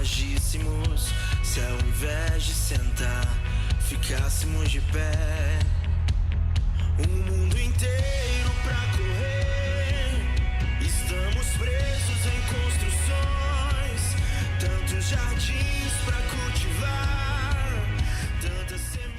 agíssemos, se ao invés de sentar, ficássemos de pé. Um mundo inteiro pra correr, estamos presos em construções, tantos jardins pra cultivar, tantas sementes.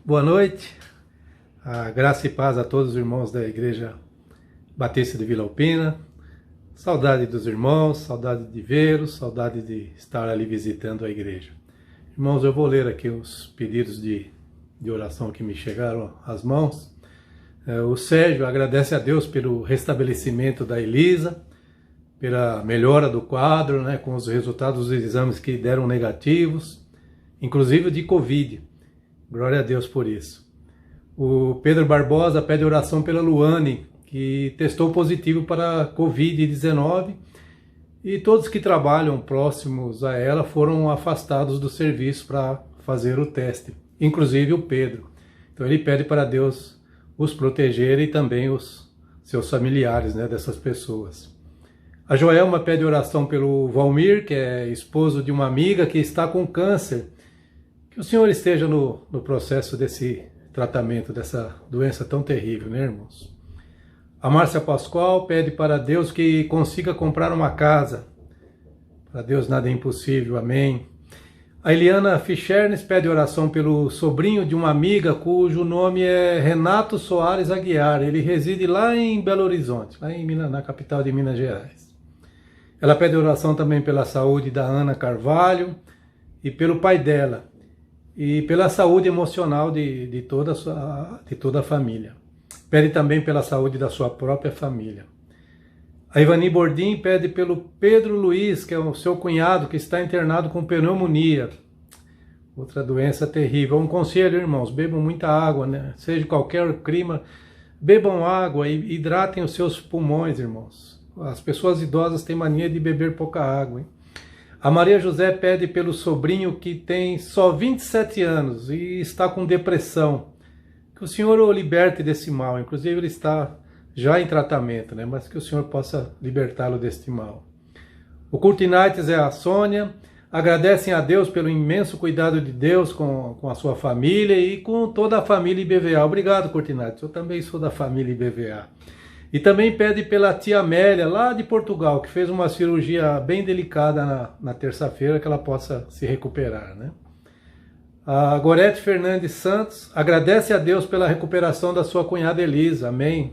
Boa noite, a graça e paz a todos os irmãos da Igreja Batista de Vila Alpina. Saudade dos irmãos, saudade de vê-los, saudade de estar ali visitando a igreja. Irmãos, eu vou ler aqui os pedidos de oração que me chegaram às mãos. O Sérgio agradece a Deus pelo restabelecimento da Elisa, pela melhora do quadro, né, com os resultados dos exames que deram negativos, inclusive de Covid. Glória a Deus por isso. O Pedro Barbosa pede oração pela Luane, que testou positivo para Covid-19, e todos que trabalham próximos a ela foram afastados do serviço para fazer o teste, inclusive o Pedro. Então ele pede para Deus os proteger e também os seus familiares, né, dessas pessoas. A Joelma pede oração pelo Valmir, que é esposo de uma amiga que está com câncer. Que o Senhor esteja no processo desse tratamento, dessa doença tão terrível, né, irmãos? A Márcia Pascoal pede para Deus que consiga comprar uma casa. Para Deus nada é impossível, amém. A Eliana Fischernes pede oração pelo sobrinho de uma amiga cujo nome é Renato Soares Aguiar. Ele reside lá em Belo Horizonte, lá na capital de Minas Gerais. Ela pede oração também pela saúde da Ana Carvalho e pelo pai dela, e pela saúde emocional de toda a família. Pede também pela saúde da sua própria família. A Ivani Bordim pede pelo Pedro Luiz, que é o seu cunhado, que está internado com pneumonia. Outra doença terrível. Um conselho, irmãos, bebam muita água, né? Seja qualquer clima, bebam água e hidratem os seus pulmões, irmãos. As pessoas idosas têm mania de beber pouca água, hein? A Maria José pede pelo sobrinho que tem só 27 anos e está com depressão. Que o Senhor o liberte desse mal. Inclusive ele está já em tratamento, né? Mas que o Senhor possa libertá-lo deste mal. O Curtinites é a Sônia. Agradecem a Deus pelo imenso cuidado de Deus com a sua família e com toda a família IBVA. Obrigado, Curtinites. Eu também sou da família IBVA. E também pede pela tia Amélia, lá de Portugal, que fez uma cirurgia bem delicada na terça-feira, que ela possa se recuperar, né? A Gorete Fernandes Santos agradece a Deus pela recuperação da sua cunhada Elisa, amém.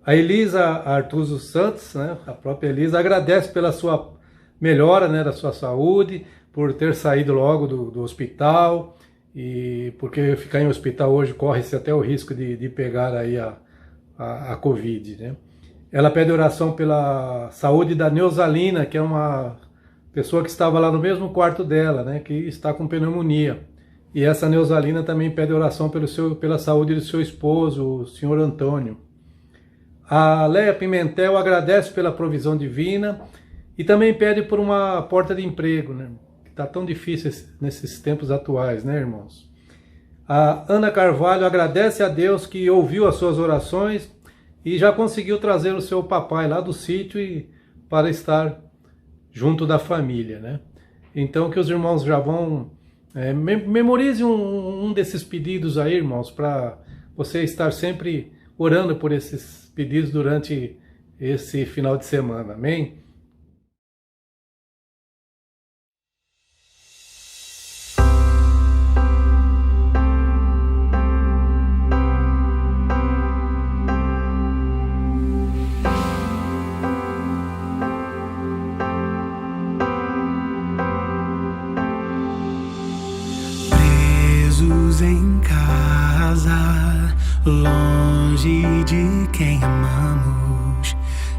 A Elisa Artuso Santos, né, a própria Elisa, agradece pela sua melhora, né, da sua saúde, por ter saído logo do hospital, e porque ficar em hospital hoje corre-se até o risco de pegar aí a Covid, né? Ela pede oração pela saúde da Neusalina, que é uma pessoa que estava lá no mesmo quarto dela, né? Que está com pneumonia. E essa Neusalina também pede oração pela saúde do seu esposo, o senhor Antônio. A Leia Pimentel agradece pela provisão divina e também pede por uma porta de emprego, né? Que está tão difícil nesses tempos atuais, né, irmãos? A Ana Carvalho agradece a Deus que ouviu as suas orações e já conseguiu trazer o seu papai lá do sítio para estar junto da família, né? Então que os irmãos já vão... memorize um desses pedidos aí, irmãos, para você estar sempre orando por esses pedidos durante esse final de semana, amém? Em casa, longe de quem amamos,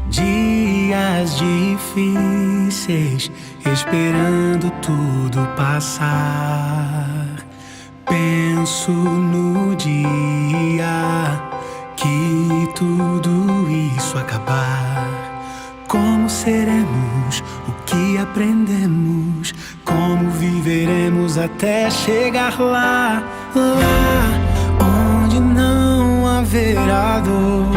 dias difíceis, esperando tudo passar. Penso no dia que tudo isso acabar. Como seremos, o que aprendemos, como viveremos até chegar lá, lá onde não haverá dor.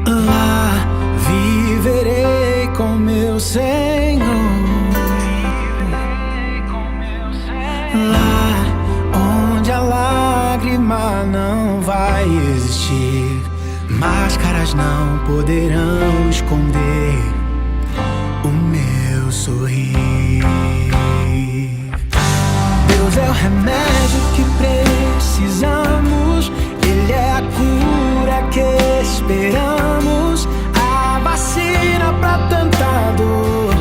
Lá viverei com meu Senhor. Lá onde a lágrima não vai existir. Máscaras não poderão esconder o meu sorrir. Deus é o remédio que precisamos, Ele é a cura que esperamos, a vacina pra tanta dor,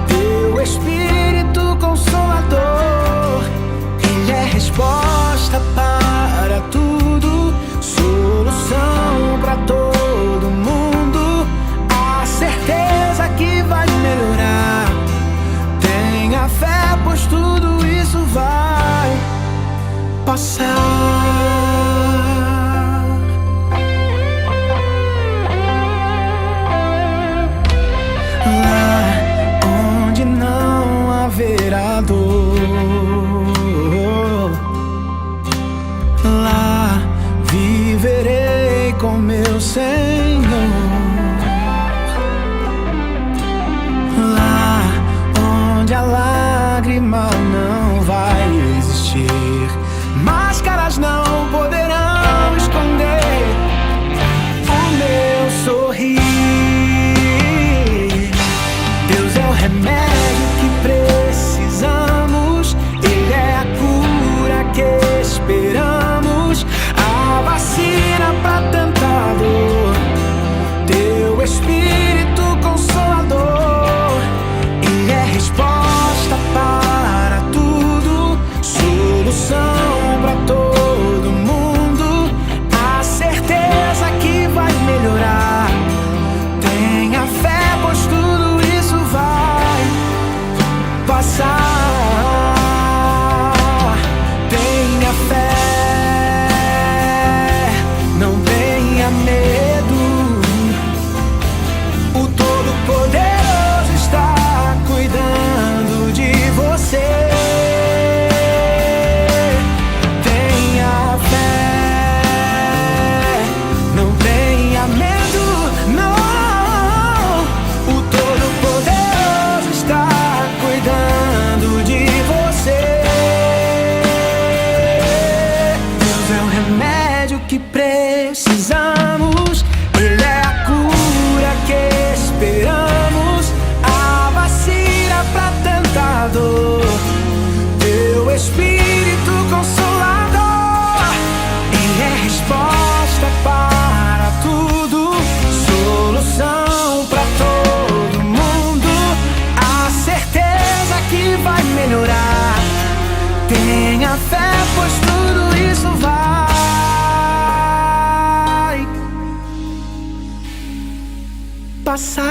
Teu Espírito Consolador. Ele é resposta para tudo, solução pra todo mundo, a certeza que vai melhorar. Tenha fé, pois tudo isso vai passar. passar.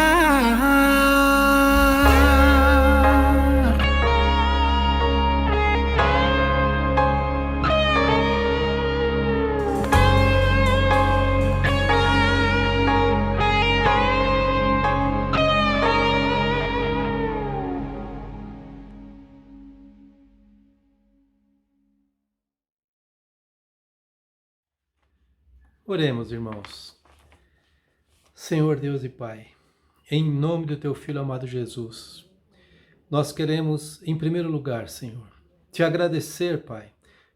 Oremos, irmãos. Senhor Deus e Pai, em nome do Teu Filho amado Jesus, nós queremos, em primeiro lugar, Senhor, Te agradecer, Pai,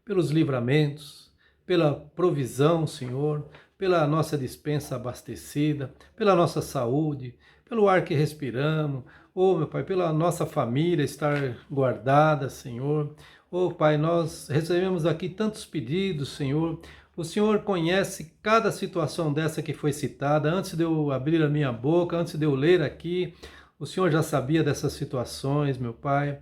pelos livramentos, pela provisão, Senhor, pela nossa despensa abastecida, pela nossa saúde, pelo ar que respiramos, meu Pai, pela nossa família estar guardada, Senhor. Pai, nós recebemos aqui tantos pedidos, Senhor. O Senhor conhece cada situação dessa que foi citada. Antes de eu abrir a minha boca, antes de eu ler aqui, o Senhor já sabia dessas situações, meu Pai.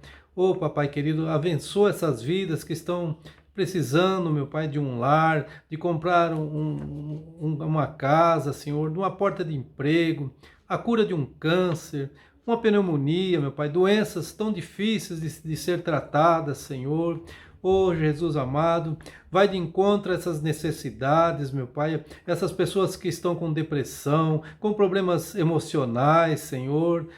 Papai querido, abençoa essas vidas que estão precisando, meu Pai, de um lar, de comprar uma casa, Senhor, de uma porta de emprego, a cura de um câncer, uma pneumonia, meu Pai, doenças tão difíceis de ser tratadas, Senhor. Jesus amado, vai de encontro a essas necessidades, meu Pai, essas pessoas que estão com depressão, com problemas emocionais, Senhor.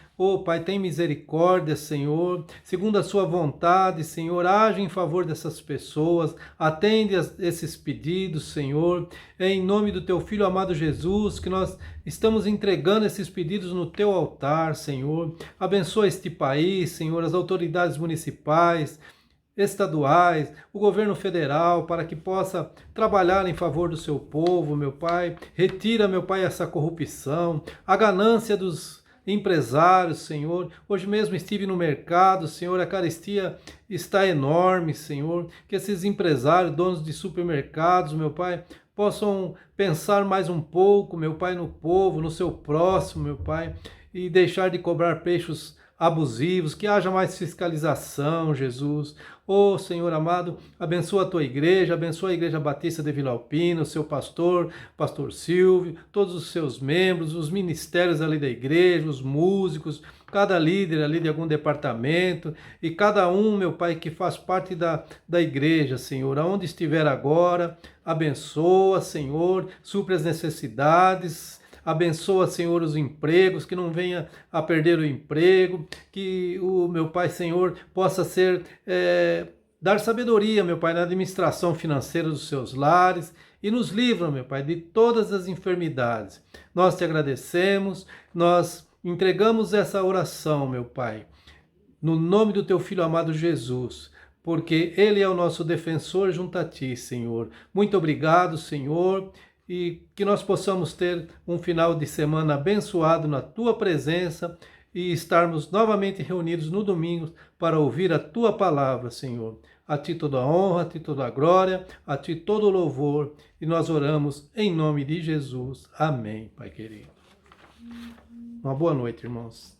Pai, tem misericórdia, Senhor, segundo a sua vontade, Senhor, age em favor dessas pessoas, atende esses pedidos, Senhor, em nome do Teu Filho amado Jesus, que nós estamos entregando esses pedidos no Teu altar, Senhor. Abençoa este país, Senhor, as autoridades municipais, estaduais, o governo federal, para que possa trabalhar em favor do seu povo, meu Pai. Retira, meu Pai, essa corrupção, a ganância dos empresários, Senhor. Hoje mesmo estive no mercado, Senhor, a carestia está enorme, Senhor. Que esses empresários, donos de supermercados, meu Pai, possam pensar mais um pouco, meu Pai, no povo, no seu próximo, meu Pai, e deixar de cobrar preços abusivos, que haja mais fiscalização, Jesus. Senhor amado, abençoa a Tua igreja, abençoa a Igreja Batista de Vila Alpina, o seu pastor Silvio, todos os seus membros, os ministérios ali da igreja, os músicos, cada líder ali de algum departamento, e cada um, meu Pai, que faz parte da igreja, Senhor, aonde estiver agora, abençoa, Senhor, supre as necessidades. Abençoa, Senhor, os empregos, que não venha a perder o emprego, que o meu Pai, Senhor, possa dar sabedoria, meu Pai, na administração financeira dos seus lares, e nos livra, meu Pai, de todas as enfermidades. Nós te agradecemos, nós entregamos essa oração, meu Pai, no nome do Teu Filho amado Jesus, porque Ele é o nosso defensor junto a Ti, Senhor. Muito obrigado, Senhor, e que nós possamos ter um final de semana abençoado na Tua presença e estarmos novamente reunidos no domingo para ouvir a Tua palavra, Senhor. A Ti toda a honra, a Ti toda a glória, a Ti todo o louvor, e nós oramos em nome de Jesus. Amém, Pai querido. Uma boa noite, irmãos.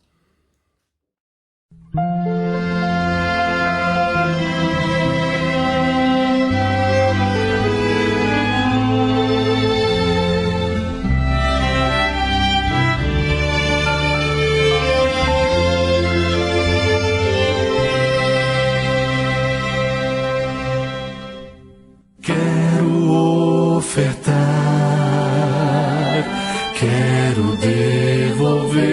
Quero devolver,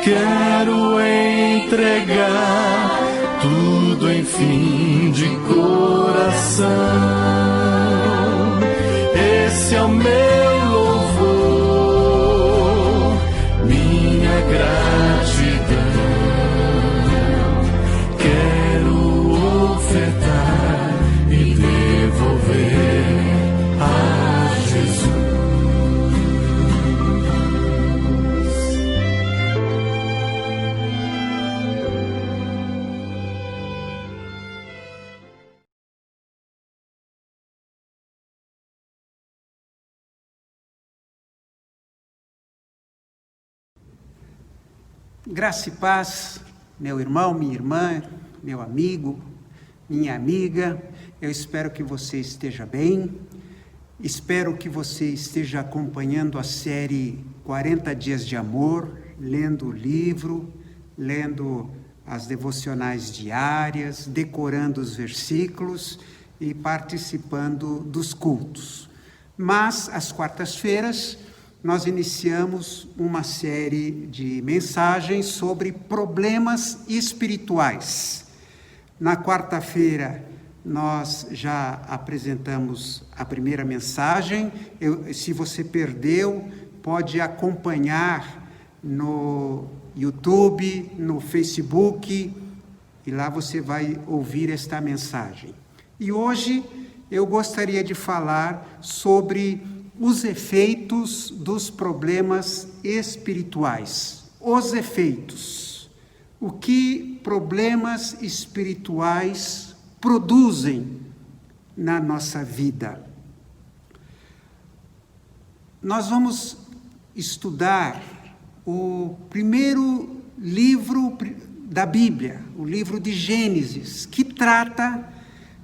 quero entregar tudo, enfim, de coração. Esse é o meu louvor, minha gratidão. Quero ofertar e devolver a Jesus. Graça e paz, meu irmão, minha irmã, meu amigo, minha amiga. Eu espero que você esteja bem. Espero que você esteja acompanhando a série 40 dias de amor, lendo o livro, lendo as devocionais diárias, decorando os versículos e participando dos cultos. Mas, às quartas-feiras, nós iniciamos uma série de mensagens sobre problemas espirituais. Na quarta-feira, nós já apresentamos a primeira mensagem. Se você perdeu, pode acompanhar no YouTube, no Facebook, e lá você vai ouvir esta mensagem. E hoje eu gostaria de falar sobre os efeitos dos problemas espirituais. Os efeitos. O que problemas espirituais produzem na nossa vida. Nós vamos estudar o primeiro livro da Bíblia, o livro de Gênesis, que trata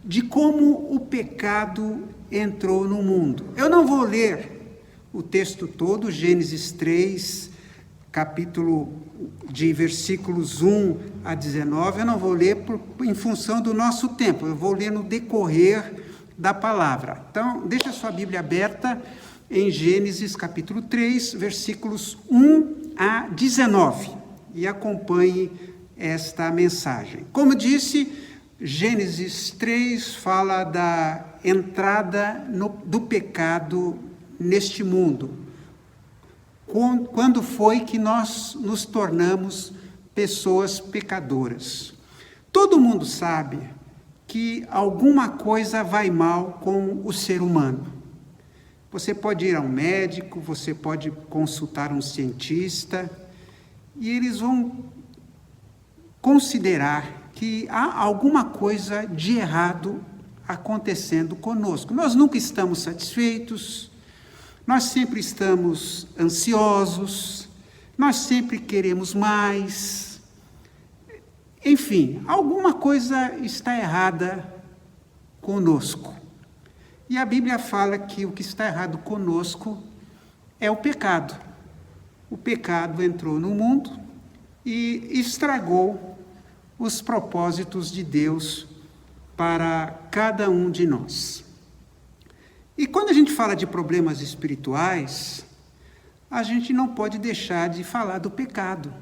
de como o pecado entrou no mundo. Eu não vou ler o texto todo, Gênesis 3, capítulo de versículos 1 a 19, eu não vou ler em função do nosso tempo, eu vou ler no decorrer da palavra. Então, deixa a sua Bíblia aberta em Gênesis capítulo 3, versículos 1 a 19, e acompanhe esta mensagem. Como disse, Gênesis 3 fala da entrada do pecado neste mundo. Quando foi que nós nos tornamos pessoas pecadoras? Todo mundo sabe que alguma coisa vai mal com o ser humano. Você pode ir a um médico, você pode consultar um cientista, e eles vão considerar que há alguma coisa de errado acontecendo conosco. Nós nunca estamos satisfeitos, nós sempre estamos ansiosos, nós sempre queremos mais. Enfim, alguma coisa está errada conosco. E a Bíblia fala que o que está errado conosco é o pecado. O pecado entrou no mundo e estragou os propósitos de Deus para cada um de nós. E quando a gente fala de problemas espirituais, a gente não pode deixar de falar do pecado.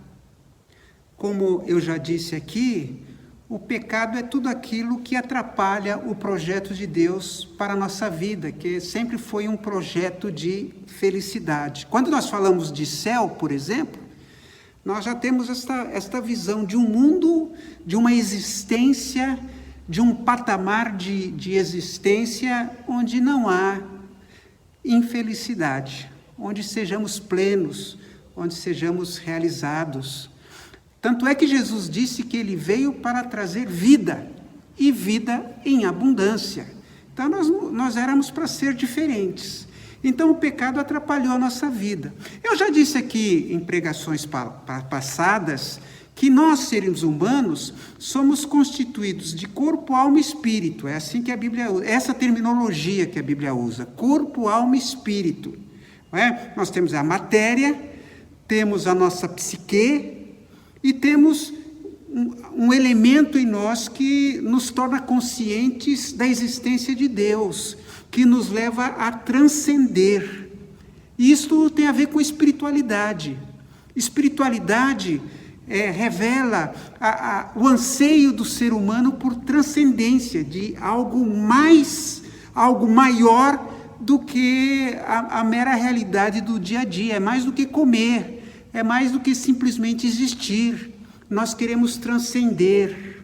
Como eu já disse aqui, o pecado é tudo aquilo que atrapalha o projeto de Deus para a nossa vida, que sempre foi um projeto de felicidade. Quando nós falamos de céu, por exemplo, nós já temos esta visão de um mundo, de uma existência, de um patamar de existência onde não há infelicidade, onde sejamos plenos, onde sejamos realizados. Tanto é que Jesus disse que ele veio para trazer vida, e vida em abundância. Então nós éramos para ser diferentes. Então o pecado atrapalhou a nossa vida. Eu já disse aqui em pregações passadas que nós, seres humanos, somos constituídos de corpo, alma e espírito. É assim que a Bíblia usa, essa terminologia que a Bíblia usa, corpo, alma e espírito. Não é? Nós temos a matéria, temos a nossa psique e temos um elemento em nós que nos torna conscientes da existência de Deus, que nos leva a transcender. E isso tem a ver com espiritualidade. Espiritualidade revela o anseio do ser humano por transcendência, de algo maior do que a mera realidade do dia a dia. É mais do que comer, é mais do que simplesmente existir. Nós queremos transcender.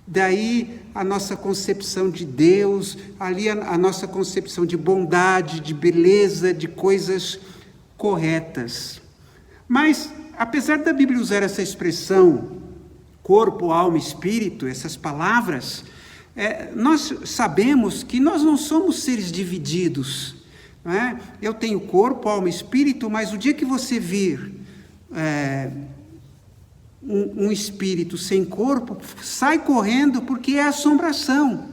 Daí a nossa concepção de Deus, ali a nossa concepção de bondade, de beleza, de coisas corretas. Mas, apesar da Bíblia usar essa expressão, corpo, alma e espírito, essas palavras, nós sabemos que nós não somos seres divididos. Não é? Eu tenho corpo, alma e espírito, mas o dia que você vir um espírito sem corpo, sai correndo, porque é assombração.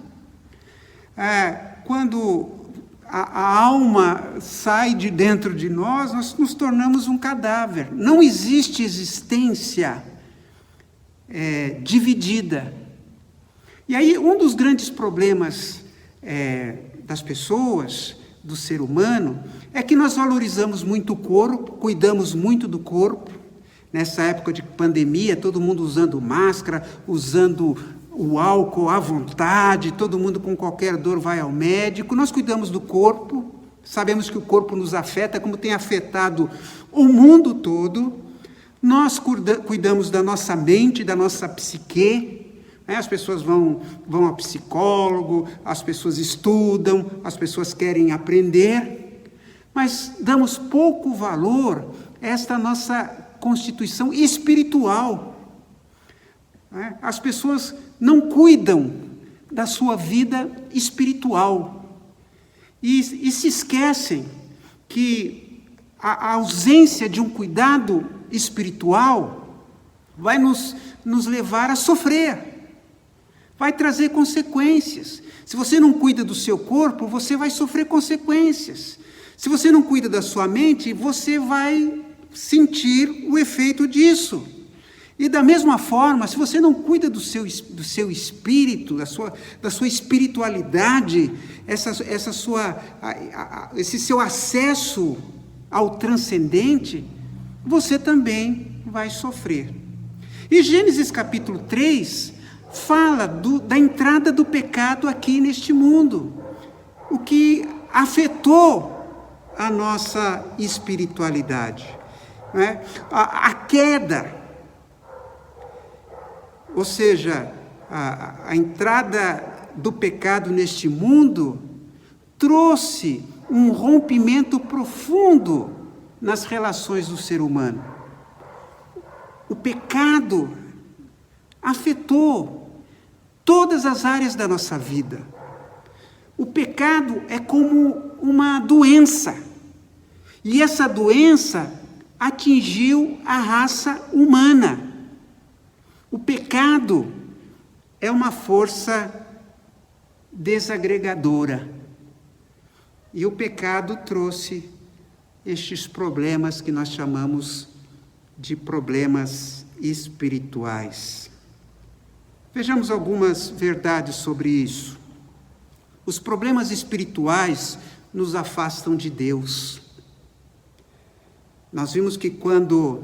Quando a alma sai de dentro de nós, nós nos tornamos um cadáver. Não existe existência dividida. E aí, um dos grandes problemas das pessoas, do ser humano, é que nós valorizamos muito o corpo, cuidamos muito do corpo. Nessa época de pandemia, todo mundo usando máscara, usando o álcool à vontade, todo mundo com qualquer dor vai ao médico. Nós cuidamos do corpo, sabemos que o corpo nos afeta, como tem afetado o mundo todo. Nós cuidamos da nossa mente, da nossa psique. As pessoas vão ao psicólogo, as pessoas estudam, as pessoas querem aprender, mas damos pouco valor a esta nossa constituição espiritual. As pessoas não cuidam da sua vida espiritual e se esquecem que a ausência de um cuidado espiritual vai nos levar a sofrer. Vai trazer consequências. Se você não cuida do seu corpo, você vai sofrer consequências. Se você não cuida da sua mente, você vai sentir o efeito disso. E da mesma forma, se você não cuida do seu espírito, da sua espiritualidade, esse seu acesso ao transcendente, você também vai sofrer. E Gênesis capítulo 3 fala da entrada do pecado aqui neste mundo, o que afetou a nossa espiritualidade. A queda, ou seja, a entrada do pecado neste mundo trouxe um rompimento profundo nas relações do ser humano. O pecado afetou todas as áreas da nossa vida. O pecado é como uma doença, e essa doença atingiu a raça humana. O pecado é uma força desagregadora, e o pecado trouxe estes problemas que nós chamamos de problemas espirituais. Vejamos algumas verdades sobre isso. Os problemas espirituais nos afastam de Deus. Nós vimos que quando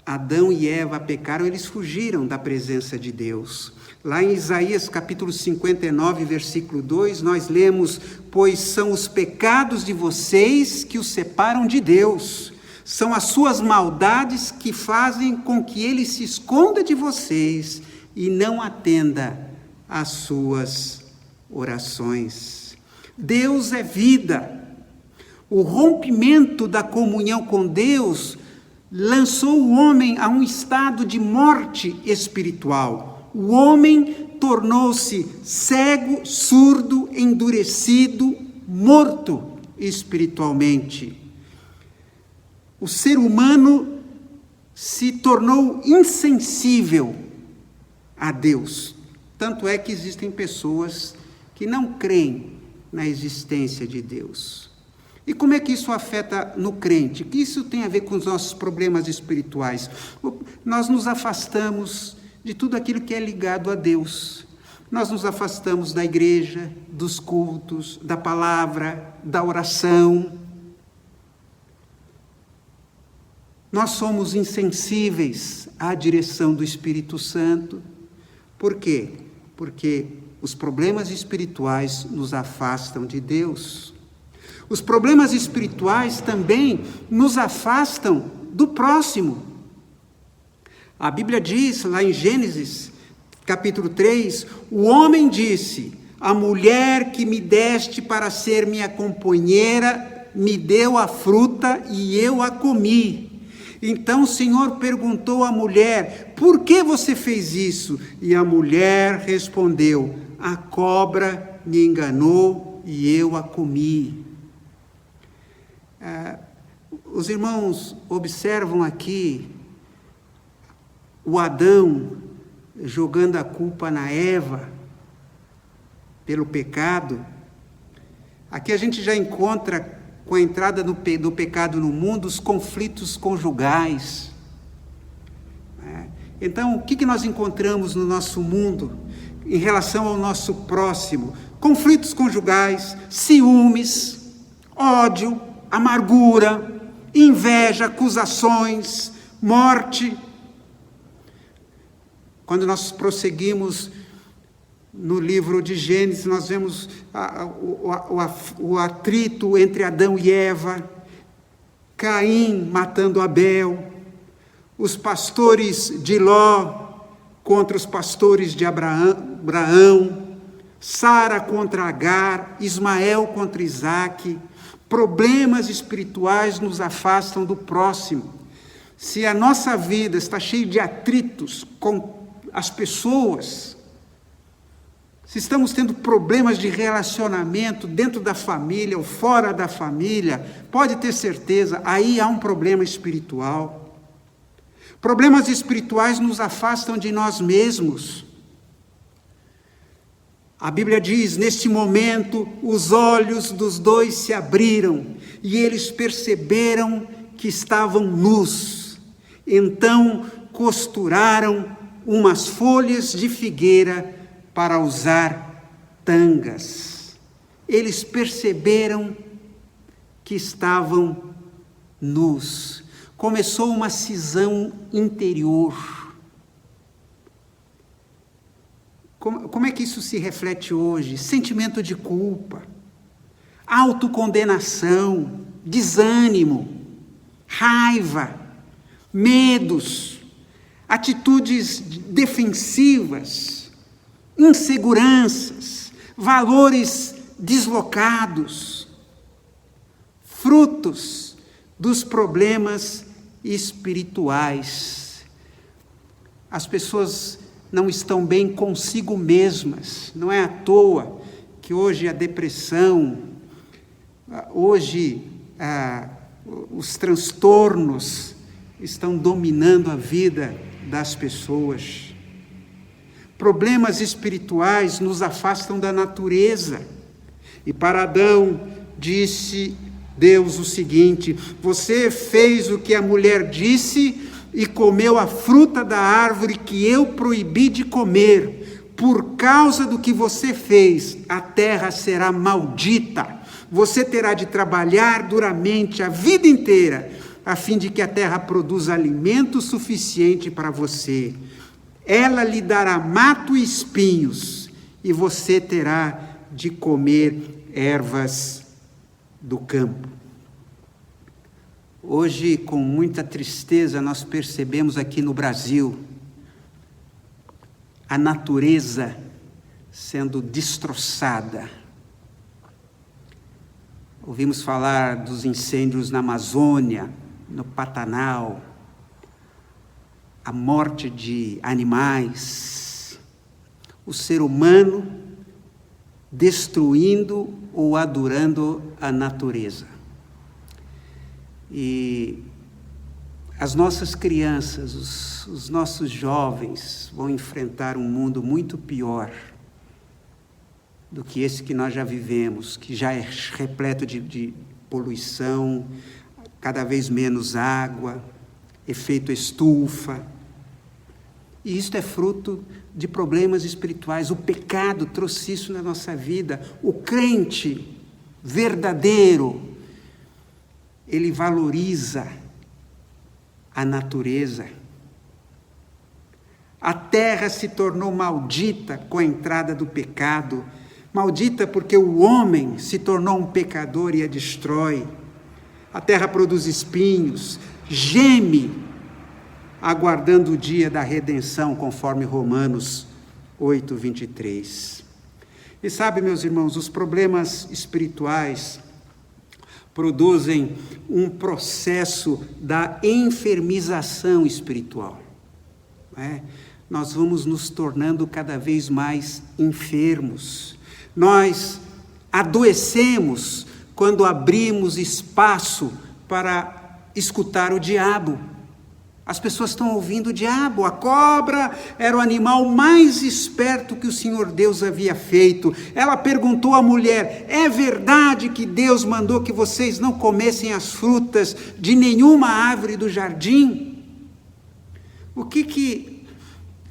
Adão e Eva pecaram, eles fugiram da presença de Deus. Lá em Isaías capítulo 59, versículo 2, nós lemos: pois são os pecados de vocês que os separam de Deus. São as suas maldades que fazem com que ele se esconda de vocês e não atenda às suas orações. Deus é vida. O rompimento da comunhão com Deus lançou o homem a um estado de morte espiritual. O homem tornou-se cego, surdo, endurecido, morto espiritualmente. O ser humano se tornou insensível a Deus. Tanto é que existem pessoas que não creem na existência de Deus. E como é que isso afeta no crente? O que isso tem a ver com os nossos problemas espirituais? Nós nos afastamos de tudo aquilo que é ligado a Deus. Nós nos afastamos da igreja, dos cultos, da palavra, da oração. Nós somos insensíveis à direção do Espírito Santo. Por quê? Porque os problemas espirituais nos afastam de Deus. Os problemas espirituais também nos afastam do próximo. A Bíblia diz, lá em Gênesis, capítulo 3, o homem disse: a mulher que me deste para ser minha companheira me deu a fruta e eu a comi. Então o Senhor perguntou à mulher: por que você fez isso? E a mulher respondeu: a cobra me enganou e eu a comi. Os irmãos observam aqui o Adão jogando a culpa na Eva pelo pecado. Aqui a gente já encontra, com a entrada do pecado no mundo, os conflitos conjugais. Então, o que nós encontramos no nosso mundo em relação ao nosso próximo? Conflitos conjugais, ciúmes, ódio, amargura, inveja, acusações, morte. Quando nós prosseguimos no livro de Gênesis, nós vemos o atrito entre Adão e Eva, Caim matando Abel, os pastores de Ló contra os pastores de Abraão, Sara contra Agar, Ismael contra Isaque. Problemas espirituais nos afastam do próximo. Se a nossa vida está cheia de atritos com as pessoas, se estamos tendo problemas de relacionamento dentro da família ou fora da família, pode ter certeza, aí há um problema espiritual. Problemas espirituais nos afastam de nós mesmos. A Bíblia diz, neste momento, os olhos dos dois se abriram e eles perceberam que estavam nus. Então, costuraram umas folhas de figueira para usar tangas. Eles perceberam que estavam nus. Começou uma cisão interior. Como é que isso se reflete hoje? Sentimento de culpa, autocondenação, desânimo, raiva, medos, atitudes defensivas, inseguranças, valores deslocados, frutos dos problemas espirituais. As pessoas não estão bem consigo mesmas. Não é à toa que hoje a depressão, hoje os transtornos estão dominando a vida das pessoas. Problemas espirituais nos afastam da natureza. E para Adão disse Deus o seguinte: você fez o que a mulher disse e comeu a fruta da árvore que eu proibi de comer. Por causa do que você fez, a terra será maldita. Você terá de trabalhar duramente a vida inteira, a fim de que a terra produza alimento suficiente para você. Ela lhe dará mato e espinhos, e você terá de comer ervas do campo. Hoje, com muita tristeza, nós percebemos aqui no Brasil a natureza sendo destroçada. Ouvimos falar dos incêndios na Amazônia, no Pantanal, a morte de animais, o ser humano destruindo ou adorando a natureza. E as nossas crianças, os nossos jovens vão enfrentar um mundo muito pior do que esse que nós já vivemos, que já é repleto de poluição, cada vez menos água, efeito estufa. E isso é fruto de problemas espirituais. O pecado trouxe isso na nossa vida. O crente verdadeiro, ele valoriza a natureza. A terra se tornou maldita com a entrada do pecado. Maldita porque o homem se tornou um pecador e a destrói. A terra produz espinhos, geme, aguardando o dia da redenção, conforme Romanos 8, 23. E sabe, meus irmãos, os problemas espirituais produzem um processo da enfermização espiritual. Nós vamos nos tornando cada vez mais enfermos. Nós adoecemos quando abrimos espaço para escutar o diabo. As pessoas estão ouvindo o diabo. A cobra era o animal mais esperto que o Senhor Deus havia feito. Ela perguntou à mulher: é verdade que Deus mandou que vocês não comessem as frutas de nenhuma árvore do jardim? O que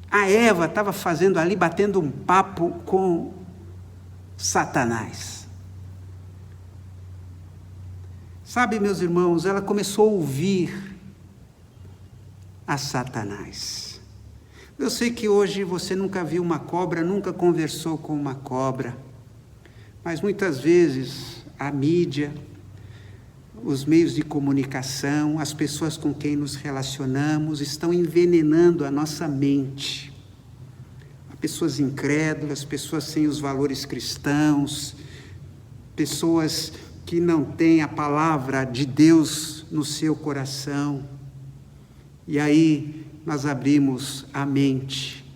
a Eva estava fazendo ali, batendo um papo com Satanás? Sabe, meus irmãos, ela começou a ouvir a Satanás. Eu sei que hoje você nunca viu uma cobra, nunca conversou com uma cobra, mas muitas vezes a mídia, os meios de comunicação, as pessoas com quem nos relacionamos estão envenenando a nossa mente. Pessoas incrédulas, pessoas sem os valores cristãos, pessoas que não têm a palavra de Deus no seu coração. E aí nós abrimos a mente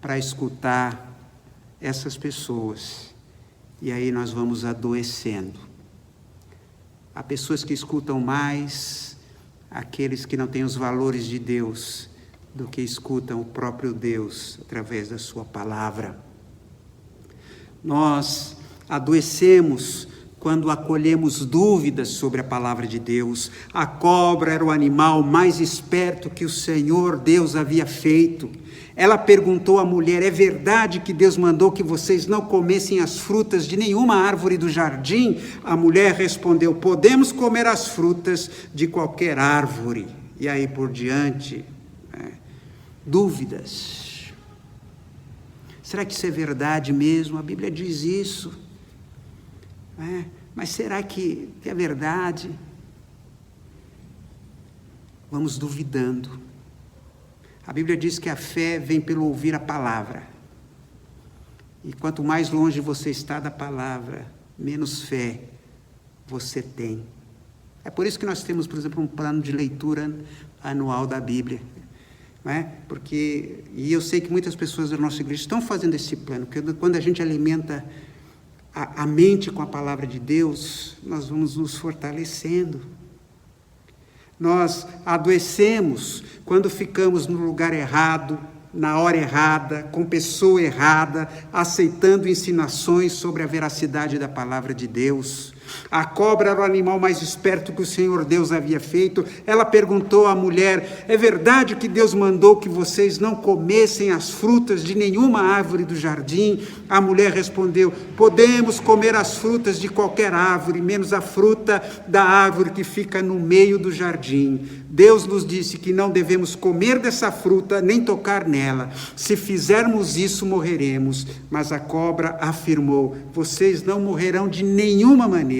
para escutar essas pessoas. E aí nós vamos adoecendo. Há pessoas que escutam mais aqueles que não têm os valores de Deus do que escutam o próprio Deus através da sua palavra. Nós adoecemos quando acolhemos dúvidas sobre a palavra de Deus. A cobra era o animal mais esperto que o Senhor Deus havia feito. Ela perguntou à mulher: é verdade que Deus mandou que vocês não comessem as frutas de nenhuma árvore do jardim? A mulher respondeu: podemos comer as frutas de qualquer árvore. E aí por diante, dúvidas. Será que isso é verdade mesmo? A Bíblia diz isso. Mas será que é verdade? Vamos duvidando. A Bíblia diz que a fé vem pelo ouvir a palavra. E quanto mais longe você está da palavra, menos fé você tem. É por isso que nós temos, por exemplo, um plano de leitura anual da Bíblia. E eu sei que muitas pessoas da nossa igreja estão fazendo esse plano, porque quando a gente alimenta a mente com a palavra de Deus, nós vamos nos fortalecendo. Nós adoecemos quando ficamos no lugar errado, na hora errada, com pessoa errada, aceitando ensinações sobre a veracidade da palavra de Deus. A cobra era o animal mais esperto que o Senhor Deus havia feito. Ela perguntou à mulher: é verdade que Deus mandou que vocês não comessem as frutas de nenhuma árvore do jardim? A mulher respondeu: podemos comer as frutas de qualquer árvore, menos a fruta da árvore que fica no meio do jardim. Deus nos disse que não devemos comer dessa fruta, nem tocar nela. Se fizermos isso, morreremos. Mas a cobra afirmou: vocês não morrerão de nenhuma maneira.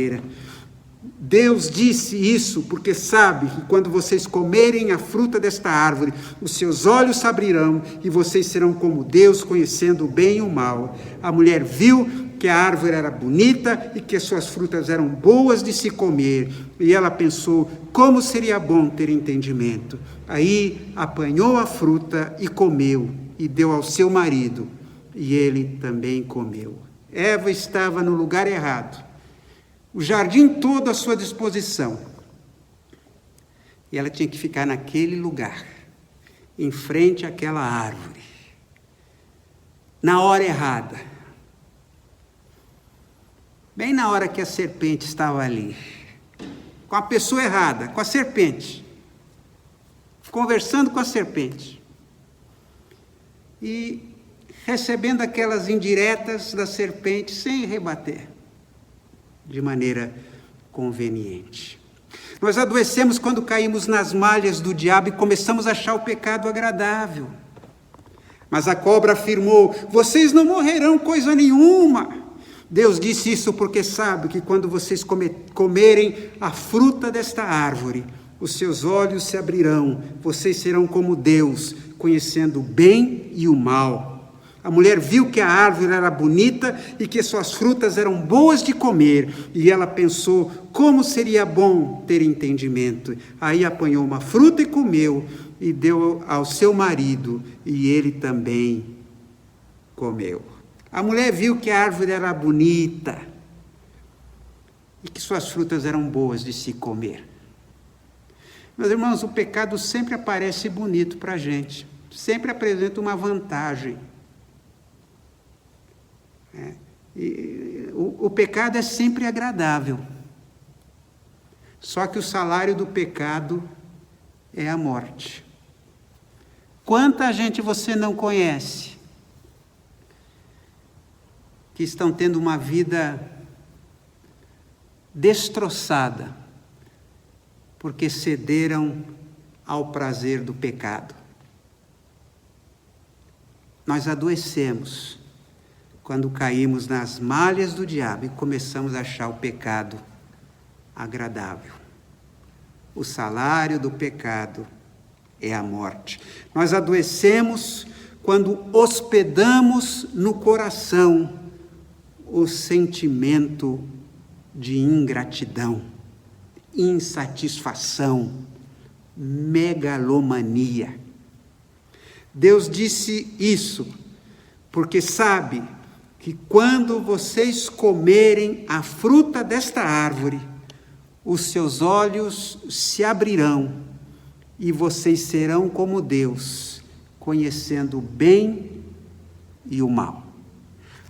Deus disse isso porque sabe que quando vocês comerem a fruta desta árvore, os seus olhos se abrirão e vocês serão como Deus, conhecendo o bem e o mal. A mulher viu que a árvore era bonita e que as suas frutas eram boas de se comer, e ela pensou: como seria bom ter entendimento. Aí apanhou a fruta e comeu, e deu ao seu marido, e ele também comeu. Eva estava no lugar errado, o jardim todo à sua disposição, e ela tinha que ficar naquele lugar, em frente àquela árvore, na hora errada, bem na hora que a serpente estava ali, com a pessoa errada, com a serpente, conversando com a serpente, e recebendo aquelas indiretas da serpente sem rebater, de maneira conveniente. Nós adoecemos quando caímos nas malhas do diabo e começamos a achar o pecado agradável. Mas a cobra afirmou: vocês não morrerão coisa nenhuma. Deus disse isso porque sabe que quando vocês comerem a fruta desta árvore, os seus olhos se abrirão, vocês serão como Deus, conhecendo o bem e o mal. A mulher viu que a árvore era bonita e que suas frutas eram boas de comer, e ela pensou: como seria bom ter entendimento. Aí apanhou uma fruta e comeu, e deu ao seu marido, e ele também comeu. A mulher viu que a árvore era bonita e que suas frutas eram boas de se comer. Meus irmãos, o pecado sempre aparece bonito para a gente, sempre apresenta uma vantagem. O pecado é sempre agradável. Só que o salário do pecado é a morte. Quanta gente você não conhece que estão tendo uma vida destroçada porque cederam ao prazer do pecado. Nós adoecemos quando caímos nas malhas do diabo e começamos a achar o pecado agradável. O salário do pecado é a morte. Nós adoecemos quando hospedamos no coração o sentimento de ingratidão, insatisfação, megalomania. Deus disse isso porque sabe que quando vocês comerem a fruta desta árvore, os seus olhos se abrirão e vocês serão como Deus, conhecendo o bem e o mal.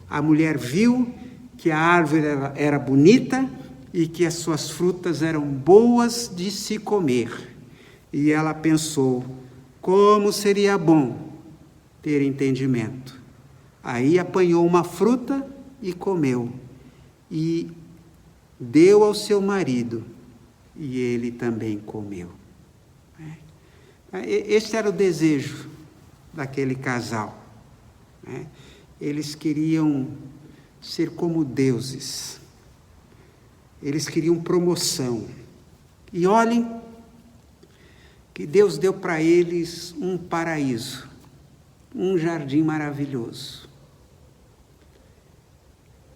A mulher viu que a árvore era bonita e que as suas frutas eram boas de se comer. E ela pensou, como seria bom ter entendimento. Aí apanhou uma fruta e comeu. E deu ao seu marido, e ele também comeu. Este era o desejo daquele casal. Eles queriam ser como deuses. Eles queriam promoção. E olhem que Deus deu para eles um paraíso, um jardim maravilhoso.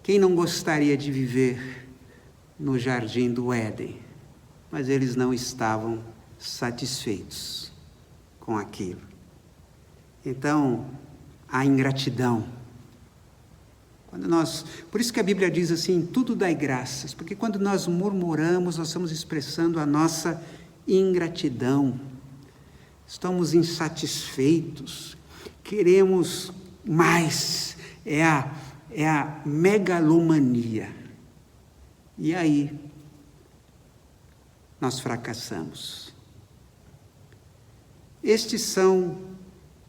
Quem não gostaria de viver no jardim do Éden? Mas eles não estavam satisfeitos com aquilo. Então, a ingratidão. Por isso que a Bíblia diz assim, tudo dai graças, porque quando nós murmuramos, nós estamos expressando a nossa ingratidão. Estamos insatisfeitos, queremos mais, é a megalomania. E aí, nós fracassamos. Estes são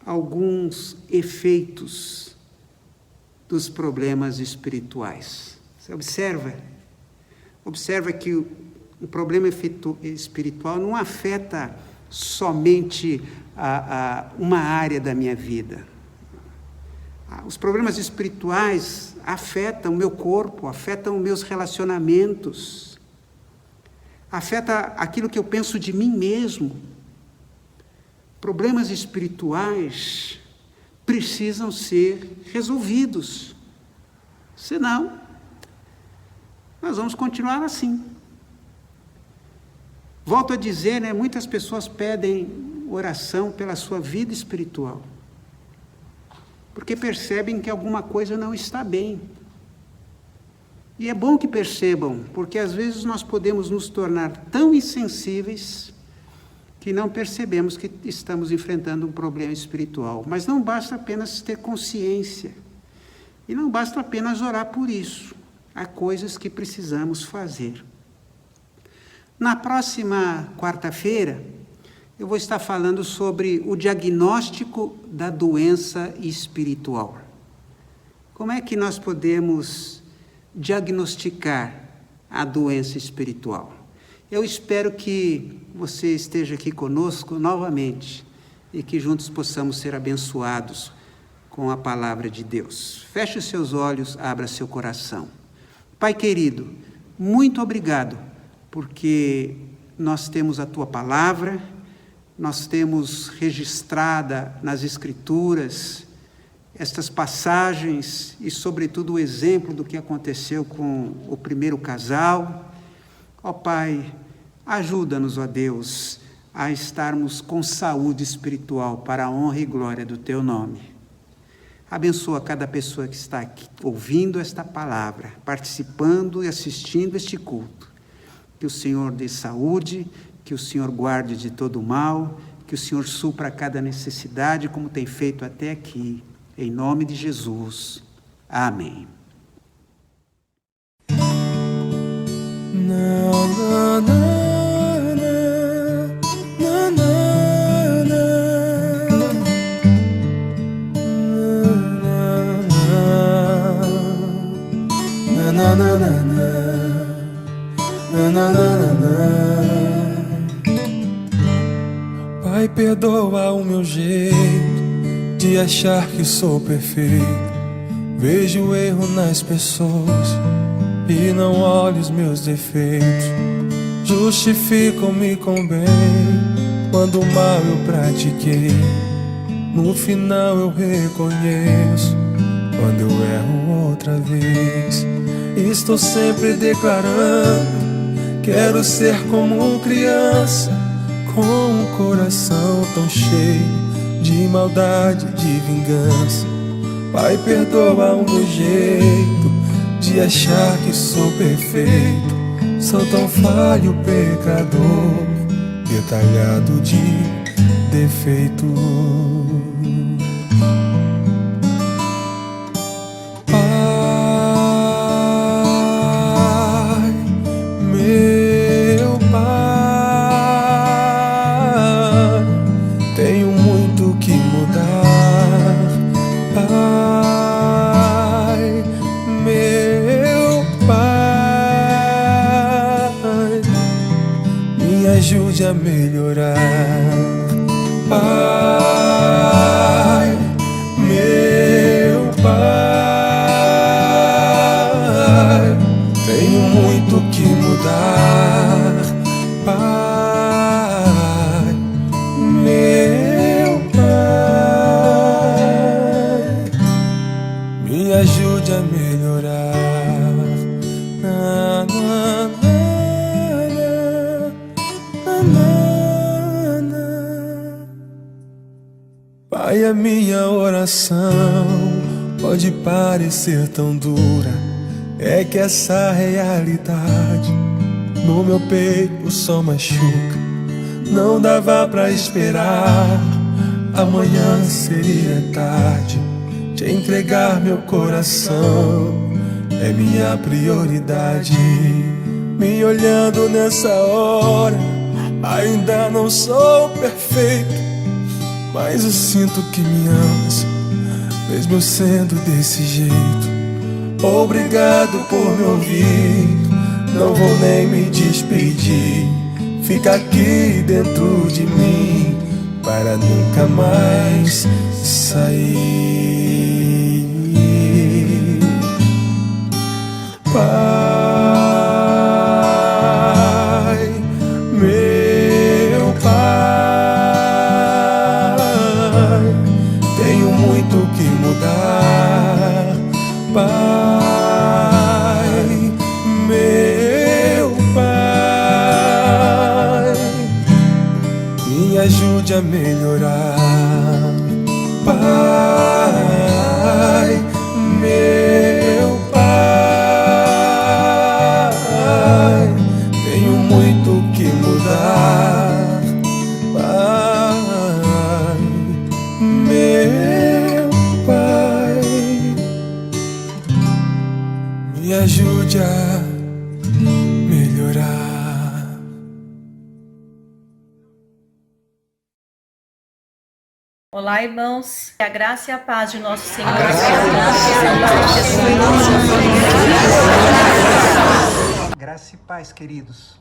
alguns efeitos dos problemas espirituais. Você observa que o problema espiritual não afeta somente uma área da minha vida. Os problemas espirituais afetam o meu corpo, afetam os meus relacionamentos, afeta aquilo que eu penso de mim mesmo. Problemas espirituais precisam ser resolvidos. Senão, nós vamos continuar assim. Volto a dizer, muitas pessoas pedem oração pela sua vida espiritual, porque percebem que alguma coisa não está bem. E é bom que percebam, porque às vezes nós podemos nos tornar tão insensíveis que não percebemos que estamos enfrentando um problema espiritual. Mas não basta apenas ter consciência, e não basta apenas orar por isso. Há coisas que precisamos fazer. Na próxima quarta-feira, eu vou estar falando sobre o diagnóstico da doença espiritual. Como é que nós podemos diagnosticar a doença espiritual? Eu espero que você esteja aqui conosco novamente e que juntos possamos ser abençoados com a palavra de Deus. Feche os seus olhos, abra seu coração. Pai querido, muito obrigado, porque nós temos a Tua palavra, nós temos registrada nas Escrituras estas passagens e, sobretudo, o exemplo do que aconteceu com o primeiro casal. Ó Pai, ajuda-nos, ó Deus, a estarmos com saúde espiritual para a honra e glória do Teu nome. Abençoa cada pessoa que está aqui ouvindo esta palavra, participando e assistindo este culto. Que o Senhor dê saúde, que o Senhor guarde de todo o mal, que o Senhor supra cada necessidade, como tem feito até aqui. Em nome de Jesus. Amém. Pai, perdoa o meu jeito de achar que sou perfeito. Vejo o erro nas pessoas e não olho os meus defeitos. Justificam-me com bem quando mal eu pratiquei. No final eu reconheço quando eu erro outra vez. Estou sempre declarando, quero ser como criança, com um coração tão cheio de maldade, de vingança. Pai, perdoa o meu jeito de achar que sou perfeito. Sou tão falho, pecador, detalhado de defeito. Pai, meu Pai, tenho muito que mudar. Pai, meu Pai, me ajude a melhorar. Pai, meu Pai, tenho muito que mudar. Pai, meu Pai, me ajude a melhorar. Na, na, na, na, na. Pai, a minha oração pode parecer tão dura, é que essa realidade no meu peito só machuca. Não dava pra esperar, amanhã seria tarde. Te entregar meu coração é minha prioridade. Me olhando nessa hora, ainda não sou perfeito, mas eu sinto que me amas, mesmo eu sendo desse jeito. Obrigado por me ouvir, não vou nem me despedir. Fica aqui dentro de mim para nunca mais sair. Pai, meu Pai, tenho muito que mudar. Pai, meu Pai, me ajude a melhorar. Pai, meu Pai, tenho muito que mudar. Pai, meu Pai, me ajude a melhorar. Olá, irmãos. Que a graça e a paz de nosso Senhor Graça e paz, queridos.